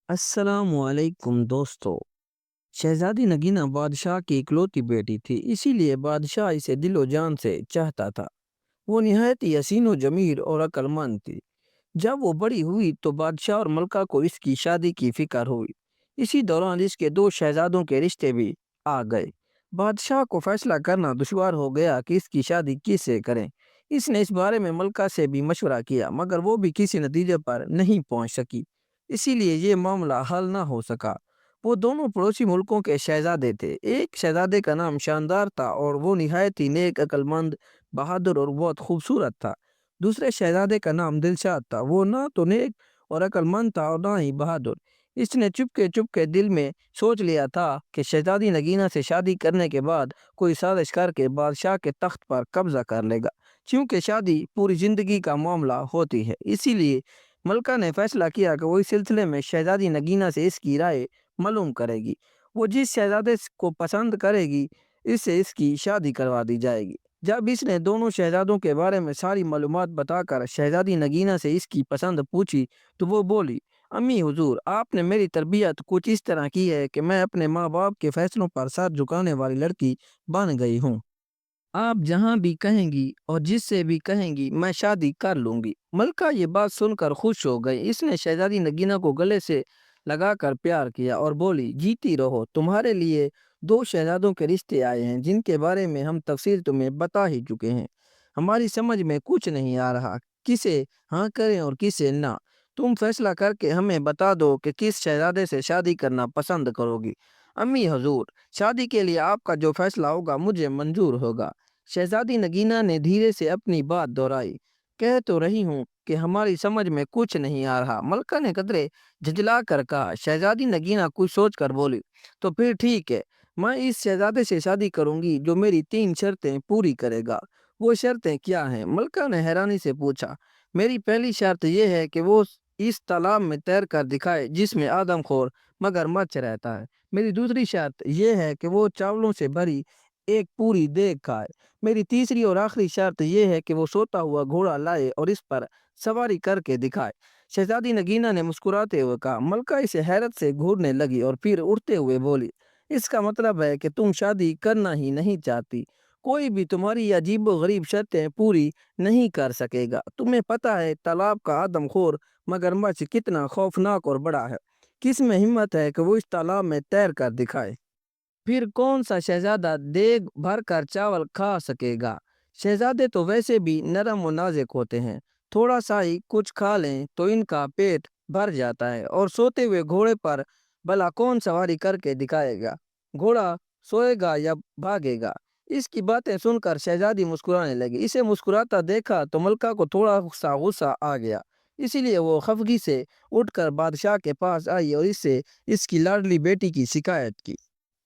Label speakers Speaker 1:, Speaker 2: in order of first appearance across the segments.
Speaker 1: السلام علیکم دوستو۔ شہزادی نگینہ بادشاہ کی اکلوتی بیٹی تھی، اسی لیے بادشاہ اسے دل و جان سے چاہتا تھا۔ وہ نہایت ہی حسین و جمیل اور عقل مند تھی۔ جب وہ بڑی ہوئی تو بادشاہ اور ملکہ کو اس کی شادی کی فکر ہوئی۔ اسی دوران اس کے دو شہزادوں کے رشتے بھی آ گئے۔ بادشاہ کو فیصلہ کرنا دشوار ہو گیا کہ اس کی شادی کس سے کریں۔ اس نے اس بارے میں ملکہ سے بھی مشورہ کیا، مگر وہ بھی کسی نتیجے پر نہیں پہنچ سکی، اسی لیے یہ معاملہ حل نہ ہو سکا۔ وہ دونوں پڑوسی ملکوں کے شہزادے تھے۔ ایک شہزادے کا نام شاندار تھا اور وہ نہایت ہی نیک، عقل مند، بہادر اور بہت خوبصورت تھا۔ دوسرے شہزادے کا نام دلشاد تھا۔ وہ نہ تو نیک اور عقل مند تھا اور نہ ہی بہادر۔ اس نے چپ کے دل میں سوچ لیا تھا کہ شہزادی نگینہ سے شادی کرنے کے بعد کوئی سازش کر کے بادشاہ کے تخت پر قبضہ کر لے گا۔ چونکہ شادی پوری زندگی کا معاملہ ہوتی ہے، اسی لیے ملکہ نے فیصلہ کیا کہ وہ اس سلسلے میں شہزادی نگینہ سے اس کی رائے معلوم کرے گی۔ وہ جس شہزادے کو پسند کرے گی اس سے اس کی شادی کروا دی جائے گی۔ جب اس نے دونوں شہزادوں کے بارے میں ساری معلومات بتا کر شہزادی نگینہ سے اس کی پسند پوچھی تو وہ بولی، امی حضور، آپ نے میری تربیت کچھ اس طرح کی ہے کہ میں اپنے ماں باپ کے فیصلوں پر سر جھکانے والی لڑکی بن گئی ہوں۔ آپ جہاں بھی کہیں گی اور جس سے بھی کہیں گی میں شادی کر لوں گی۔ ملکہ یہ بات سن کر خوش ہو گئی۔ اس نے شہزادی نگینہ کو گلے سے لگا کر پیار کیا اور بولی، جیتی رہو، تمہارے لیے دو شہزادوں کے رشتے آئے ہیں جن کے بارے میں ہم تفصیل تمہیں بتا ہی چکے ہیں۔ ہماری سمجھ میں کچھ نہیں آ رہا کسے ہاں کریں اور کسے نہ۔ تم فیصلہ کر کے ہمیں بتا دو کہ کس شہزادے سے شادی کرنا پسند کرو گی۔ امی حضور، شادی کے لیے آپ کا جو فیصلہ ہوگا مجھے منظور ہوگا۔ شہزادی نگینہ نے دھیرے سے اپنی بات دہرائی، کہہ تو رہی ہوں کہ ہماری سمجھ میں کچھ نہیں آ رہا۔ ملکہ نے قدرے جھنجھلا کر کہا۔ شہزادی نگینہ کچھ سوچ کر بولی، تو پھر ٹھیک ہے، میں اس شہزادے سے شادی کروں گی جو میری 3 شرطیں پوری کرے گا۔ وہ شرطیں کیا ہیں؟ ملکہ نے حیرانی سے پوچھا۔ میری پہلی شرط یہ ہے کہ وہ اس تالاب میں تیر کر دکھائے جس میں آدم خور مگرمچھ رہتا ہے۔ میری دوسری شرط یہ ہے کہ وہ چاولوں سے بھری ایک پوری دیگ کھائے۔ میری تیسری اور آخری شرط یہ ہے کہ وہ سوتا ہوا گھوڑا لائے اور اس پر سواری کر کے دکھائے۔ شہزادی نگینہ نے مسکراتے ہوئے کہا۔ ملکہ اسے حیرت سے گھورنے لگی اور پھر اٹھتے ہوئے بولی، اس کا مطلب ہے کہ تم شادی کرنا ہی نہیں چاہتی۔ کوئی بھی تمہاری عجیب و غریب شرطیں پوری نہیں کر سکے گا۔ تمہیں پتہ ہے تالاب کا آدم خور مگرمچھ کتنا خوفناک اور بڑا ہے۔ کس میں ہمت ہے کہ وہ اس تالاب میں تیر کر دکھائے؟ پھر کون سا شہزادہ دیگ بھر کر چاول کھا سکے گا؟ شہزادے تو ویسے بھی نرم و نازک ہوتے ہیں، تھوڑا سا ہی کچھ کھا لیں تو ان کا پیٹ بھر جاتا ہے۔ اور سوتے ہوئے گھوڑے پر بھلا کون سواری کر کے دکھائے گا؟ گھوڑا سوئے گا یا بھاگے گا؟ اس کی باتیں سن کر شہزادی مسکرانے لگی۔ اسے مسکراتا دیکھا تو ملکہ کو تھوڑا سا غصہ آ گیا، اسی لیے وہ خفگی سے اٹھ کر بادشاہ کے پاس آئی اور اس سے اس کی لاڈلی بیٹی کی شکایت کی۔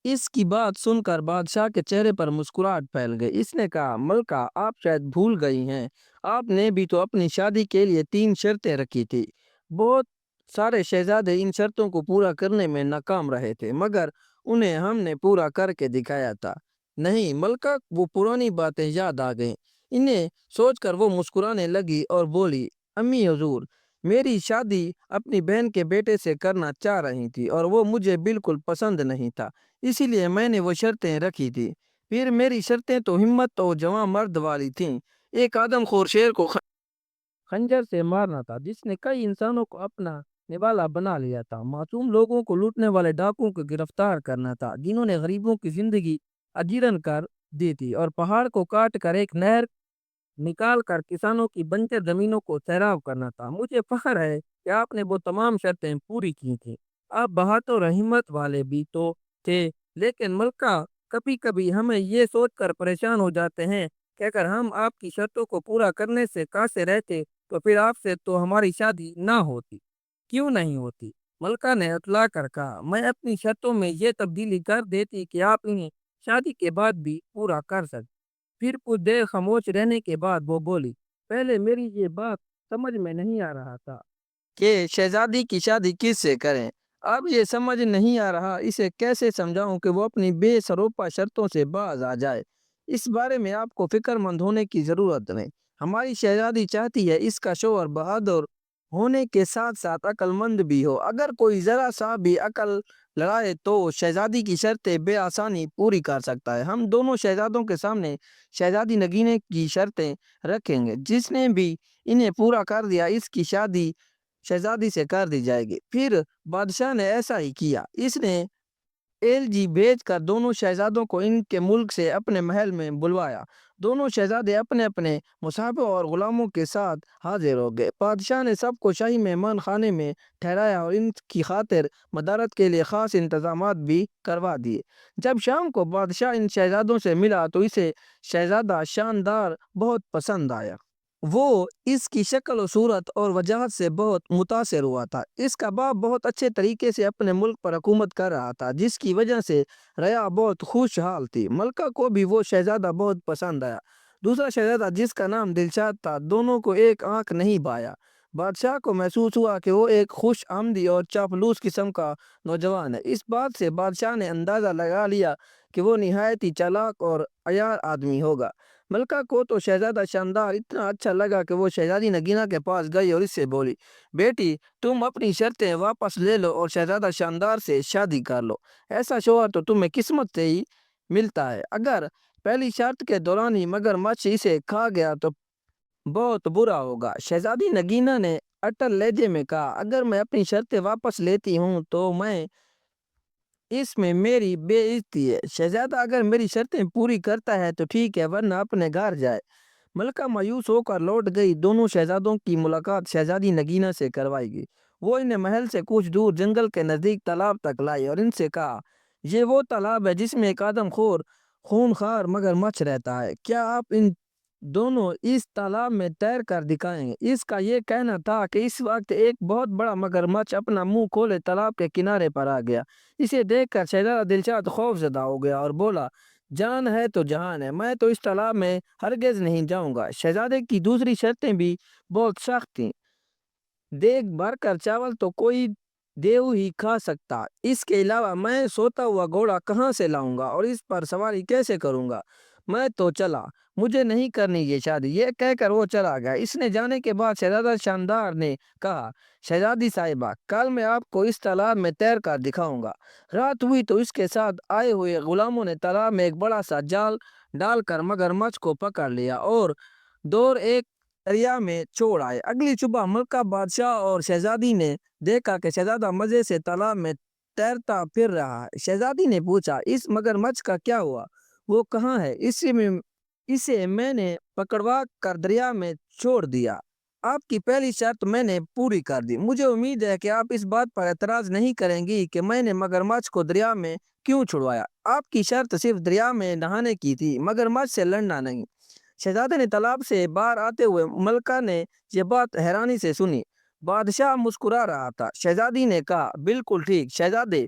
Speaker 1: اس کی بات سن کر بادشاہ کے چہرے پر مسکراہٹ پھیل گئی۔ اس نے کہا، ملکہ، آپ شاید بھول گئی ہیں، آپ نے بھی تو اپنی شادی کے لیے 3 شرطیں رکھی تھی۔ بہت سارے شہزادے ان شرطوں کو پورا کرنے میں ناکام رہے تھے، مگر انہیں ہم نے پورا کر کے دکھایا تھا۔ نہیں ملکہ، وہ پرانی باتیں یاد آ گئیں۔ انہیں سوچ کر وہ مسکرانے لگی اور بولی، امی حضور، میری شادی اپنی بہن کے بیٹے سے کرنا چاہ رہی تھی اور وہ مجھے بالکل پسند نہیں تھا، اسی لیے میں نے وہ شرطیں رکھی تھی۔ پھر میری شرطیں تو ہمت اور جوان مرد والی تھیں۔ ایک آدم خور شیر کو خنجر سے مارنا تھا جس نے کئی انسانوں کو اپنا نوالا بنا لیا تھا۔ معصوم لوگوں کو لوٹنے والے ڈاکوؤں کو گرفتار کرنا تھا جنہوں نے غریبوں کی زندگی اجیرن کر دی تھی، اور پہاڑ کو کاٹ کر ایک نہر نکال کر کسانوں کی بنجر زمینوں کو سیراب کرنا تھا۔ مجھے فخر ہے کہ آپ نے وہ تمام شرطیں پوری کی تھیں۔ آپ بہادر اور ہمت والے بھی تو تھے، لیکن ملکہ، کبھی کبھی ہمیں یہ سوچ کر پریشان ہو جاتے ہیں کہ اگر ہم آپ کی شرطوں کو پورا کرنے سے قاصر رہتے تو پھر آپ سے تو ہماری شادی نہ ہوتی۔ کیوں نہیں ہوتی؟ ملکہ نے اتلا کر کہا، میں اپنی شرطوں میں یہ تبدیلی کر دیتی کہ آپ انہیں شادی کے بعد بھی پورا کر سکتے۔ پھر کچھ دیر خاموش رہنے کے بعد وہ بولی، پہلے میری یہ بات سمجھ میں نہیں آ رہا تھا کہ شہزادی کی شادی کس سے کریں۔ اب یہ سمجھ نہیں آ رہا اسے کیسے سمجھاؤں کہ وہ اپنی بے سروپا شرطوں سے باز آ جائے۔ اس بارے میں آپ کو فکر مند ہونے کی ضرورت نہیں۔ ہماری شہزادی چاہتی ہے اس کا شوہر بہادر ہونے کے ساتھ ساتھ عقل مند بھی ہو۔ اگر کوئی ذرا سا بھی عقل لڑائے تو شہزادی کی شرطیں بے آسانی پوری کر سکتا ہے۔ ہم دونوں شہزادوں کے سامنے شہزادی نگینے کی شرطیں رکھیں گے، جس نے بھی انہیں پورا کر دیا اس کی شادی شہزادی سے کر دی جائے گی۔ پھر بادشاہ نے ایسا ہی کیا۔ اس نے ایلجی بھیج کر دونوں شہزادوں کو ان کے ملک سے اپنے محل میں بلوایا۔ دونوں شہزادے اپنے اپنے مصاحبوں اور غلاموں کے ساتھ حاضر ہو گئے۔ بادشاہ نے سب کو شاہی مہمان خانے میں ٹھہرایا اور ان کی خاطر مدارت کے لیے خاص انتظامات بھی کروا دیے۔ جب شام کو بادشاہ ان شہزادوں سے ملا تو اسے شہزادہ شاندار بہت پسند آیا۔ وہ اس کی شکل و صورت اور وجاہت سے بہت متاثر ہوا تھا۔ اس کا باپ بہت اچھے طریقے سے اپنے ملک پر حکومت کر رہا تھا، جس کی وجہ سے رعایا بہت خوشحال تھی۔ ملکہ کو بھی وہ شہزادہ بہت پسند آیا۔ دوسرا شہزادہ جس کا نام دلشاد تھا، دونوں کو ایک آنکھ نہیں بھایا۔ بادشاہ کو محسوس ہوا کہ وہ ایک خوش آمدی اور چاپلوس قسم کا نوجوان ہے۔ اس بات سے بادشاہ نے اندازہ لگا لیا کہ وہ نہایت ہی چالاک اور عیار آدمی ہوگا۔ ملکہ کو تو شہزادہ شاندار اتنا اچھا لگا کہ وہ شہزادی نگینہ کے پاس گئی اور اس سے بولی، بیٹی تم اپنی شرطیں واپس لے لو اور شہزادہ شاندار سے شادی کر لو۔ ایسا شوہر تو تمہیں قسمت سے ہی ملتا ہے۔ اگر پہلی شرط کے دوران ہی مگرمچھ اسے کھا گیا تو بہت برا ہوگا۔ شہزادی نگینہ نے اٹل لہجے میں کہا، اگر میں اپنی شرطیں واپس لیتی ہوں تو اس میں میری بے عزتی ہے۔ شہزادہ اگر میری شرطیں پوری کرتا ہے تو ٹھیک ہے، ورنہ اپنے گھر جائے۔ ملکہ مایوس ہو کر لوٹ گئی۔ دونوں شہزادوں کی ملاقات شہزادی نگینہ سے کروائی گئی۔ وہ انہیں محل سے کچھ دور جنگل کے نزدیک تالاب تک لائی اور ان سے کہا، یہ وہ تالاب ہے جس میں ایک آدم خور خونخوار مگرمچھ رہتا ہے، کیا آپ ان دونوں اس تالاب میں تیر کر دکھائیں گے؟ اس کا یہ کہنا تھا کہ اس وقت ایک بہت بڑا مگرمچھ اپنا منہ کھولے تالاب کے کنارے پر آ گیا۔ اسے دیکھ کر شہزادہ دلشاد خوف زدہ ہو گیا اور بولا، جان ہے تو جہان ہے، میں تو اس تالاب میں ہرگز نہیں جاؤں گا۔ شہزادے کی دوسری شرطیں بھی بہت سخت تھیں۔ دیگ بھر کر چاول تو کوئی دیو ہی کھا سکتا، اس کے علاوہ میں سوتا ہوا گھوڑا کہاں سے لاؤں گا اور اس پر سواری کیسے کروں گا؟ میں تو چلا، مجھے نہیں کرنی یہ شادی۔ یہ کہہ کر وہ چلا گیا۔ اس نے جانے کے بعد شہزادہ شاندار نے کہا، شہزادی صاحبہ کل میں آپ کو اس تالاب میں تیر کر دکھاؤں گا۔ رات ہوئی تو اس کے ساتھ آئے ہوئے غلاموں نے تالاب میں ایک بڑا سا جال ڈال کر مگرمچھ کو پکڑ لیا اور دور ایک دریا میں چھوڑ آئے۔ اگلی صبح ملکہ بادشاہ اور شہزادی نے دیکھا کہ شہزادہ مزے سے تالاب میں تیرتا پھر رہا ہے۔ شہزادی نے پوچھا، اس مگرمچھ کا کیا ہوا؟ وہ کہاں ہے؟ اسے میں نے پکڑوا کر دریا میں چھوڑ دیا۔ آپ کی پہلی شرط میں نے پوری کر دی۔ مجھے امید ہے کہ آپ اس بات پر اعتراض نہیں کریں گی کہ میں نے مگرمچھ کو دریا میں کیوں چھڑوایا۔ آپ کی شرط صرف دریا میں نہانے کی تھی، مگرمچھ سے لڑنا نہیں۔ شہزادے نے تالاب سے باہر آتے ہوئے ملکہ نے یہ بات حیرانی سے سنی۔ بادشاہ مسکرا رہا تھا۔ شہزادی نے کہا، بالکل ٹھیک شہزادے،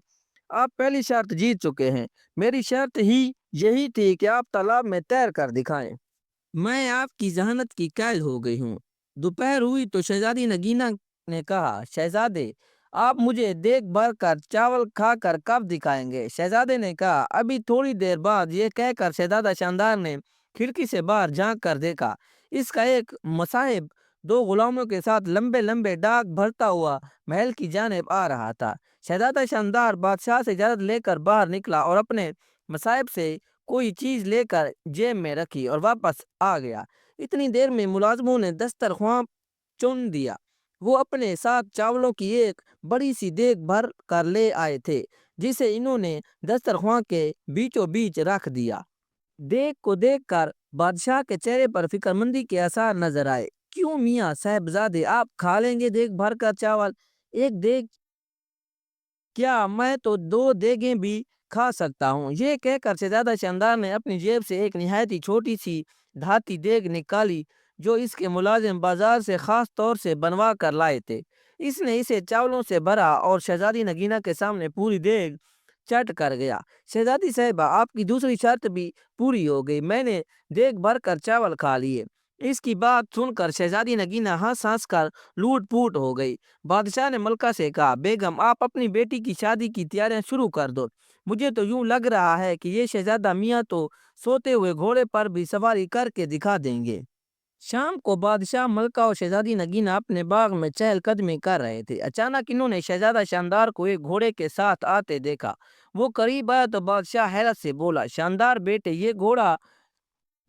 Speaker 1: آپ پہلی شرط جیت چکے ہیں۔ میری شرط ہی یہی تھی کہ آپ تالاب میں تیر کر دکھائیں۔ میں آپ کی ذہانت کی قید ہو گئی ہوں۔ دوپہر ہوئی تو شہزادی نگینہ نے کہا، شہزادے آپ مجھے دیگ بھر کر چاول کھا کر کب دکھائیں گے؟ شہزادے نے کہا، ابھی تھوڑی دیر بعد۔ یہ کہہ کر شہزادہ شاندار نے کھڑکی سے باہر جھانک کر دیکھا۔ اس کا ایک مصاحب دو غلاموں کے ساتھ لمبے لمبے ڈاک بھرتا ہوا محل کی جانب آ رہا تھا۔ شہزادہ شاندار بادشاہ سے اجازت لے کر باہر نکلا اور اپنے مصاحب سے کوئی چیز لے کر جیب میں رکھی اور واپس آ گیا۔ اتنی دیر میں ملازموں نے دسترخوان چن دیا۔ وہ اپنے ساتھ چاولوں کی ایک بڑی سی دیگ بھر کر لے آئے تھے، جسے انہوں نے دسترخوان کے بیچوں بیچ رکھ دیا۔ دیگ کو دیکھ کر بادشاہ کے چہرے پر فکر مندی کے آثار نظر آئے۔ کیوں میاں صاحبزادے، آپ کھا لیں گے دیگ بھر کر چاول؟ ایک دیگ کیا، میں تو دو دیگیں بھی کھا سکتا ہوں۔ یہ کہہ کر شہزادہ شاندار نے اپنی جیب سے ایک نہایت ہی چھوٹی سی دھاتی دیگ نکالی جو اس کے ملازم بازار سے خاص طور سے بنوا کر لائے تھے۔ اس نے اسے چاولوں سے بھرا اور شہزادی نگینہ کے سامنے پوری دیگ چٹ کر گیا۔ شہزادی صاحبہ آپ کی دوسری شرط بھی پوری ہو گئی، میں نے دیگ بھر کر چاول کھا لیے۔ اس کی بات سن کر شہزادی نگینہ ہنس ہنس کر لوٹ پوٹ ہو گئی۔ بادشاہ نے ملکہ سے کہا، بیگم آپ اپنی بیٹی کی شادی کی تیاریاں شروع کر دو۔ مجھے تو یوں لگ رہا ہے کہ یہ شہزادہ میاں تو سوتے ہوئے گھوڑے پر بھی سواری کر کے دکھا دیں گے۔ شام کو بادشاہ ملکہ اور شہزادی نگینہ اپنے باغ میں چہل قدمی کر رہے تھے۔ اچانک انہوں نے شہزادہ شاندار کو ایک گھوڑے کے ساتھ آتے دیکھا۔ وہ قریب آیا تو بادشاہ حیرت سے بولا، شاندار بیٹے، یہ گھوڑا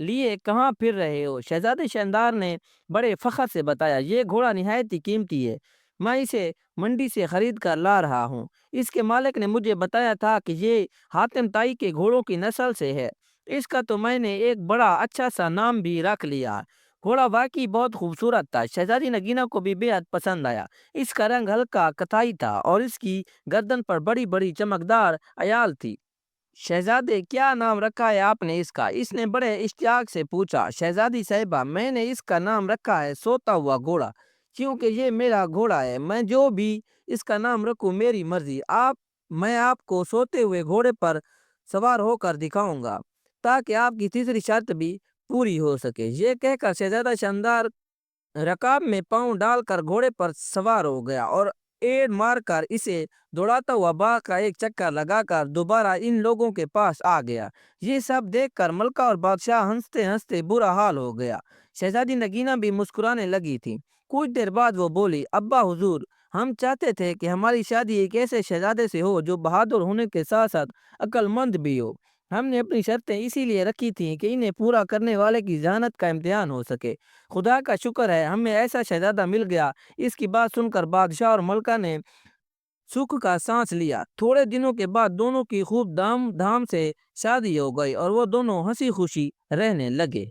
Speaker 1: لیے کہاں پھر رہے ہو؟ شہزادے شاندار نے بڑے فخر سے بتایا، یہ گھوڑا نہایت ہی قیمتی ہے، میں اسے منڈی سے خرید کر لا رہا ہوں۔ اس کے مالک نے مجھے بتایا تھا کہ یہ حاتم طائی کے گھوڑوں کی نسل سے ہے۔ اس کا تو میں نے ایک بڑا اچھا سا نام بھی رکھ لیا۔ گھوڑا واقعی بہت خوبصورت تھا۔ شہزادی نگینہ کو بھی بے حد پسند آیا۔ اس کا رنگ ہلکا کتھائی تھا اور اس کی گردن پر بڑی بڑی چمکدار ایال تھی۔ شہزادے، کیا نام رکھا ہے آپ نے اس کا؟ اس نے بڑے اشتیاق سے پوچھا۔ شہزادی صاحبہ، میں نے اس کا نام رکھا ہے سوتا ہوا گھوڑا، کیونکہ یہ میرا گھوڑا ہے۔ میں جو بھی اس کا نام رکھوں میری مرضی۔ میں آپ کو سوتے ہوئے گھوڑے پر سوار ہو کر دکھاؤں گا تاکہ آپ کی تیسری شرط بھی پوری ہو سکے۔ یہ کہہ کر شہزادہ شاندار رکاب میں پاؤں ڈال کر گھوڑے پر سوار ہو گیا اور ایڑ مار کر اسے دوڑاتا ہوا باغ کا ایک چکر لگا کر دوبارہ ان لوگوں کے پاس آ گیا۔ یہ سب دیکھ کر ملکہ اور بادشاہ ہنستے ہنستے برا حال ہو گیا۔ شہزادی نگینہ بھی مسکرانے لگی تھی۔ کچھ دیر بعد وہ بولی، ابا حضور، ہم چاہتے تھے کہ ہماری شادی ایک ایسے شہزادے سے ہو جو بہادر ہونے کے ساتھ ساتھ عقل مند بھی ہو۔ ہم نے اپنی شرطیں اسی لیے رکھی تھیں کہ انہیں پورا کرنے والے کی ذہانت کا امتحان ہو سکے۔ خدا کا شکر ہے ہمیں ایسا شہزادہ مل گیا۔ اس کی بات سن کر بادشاہ اور ملکہ نے سکھ کا سانس لیا۔ تھوڑے دنوں کے بعد دونوں کی خوب دھام دھام سے شادی ہو گئی اور وہ دونوں ہنسی خوشی رہنے لگے۔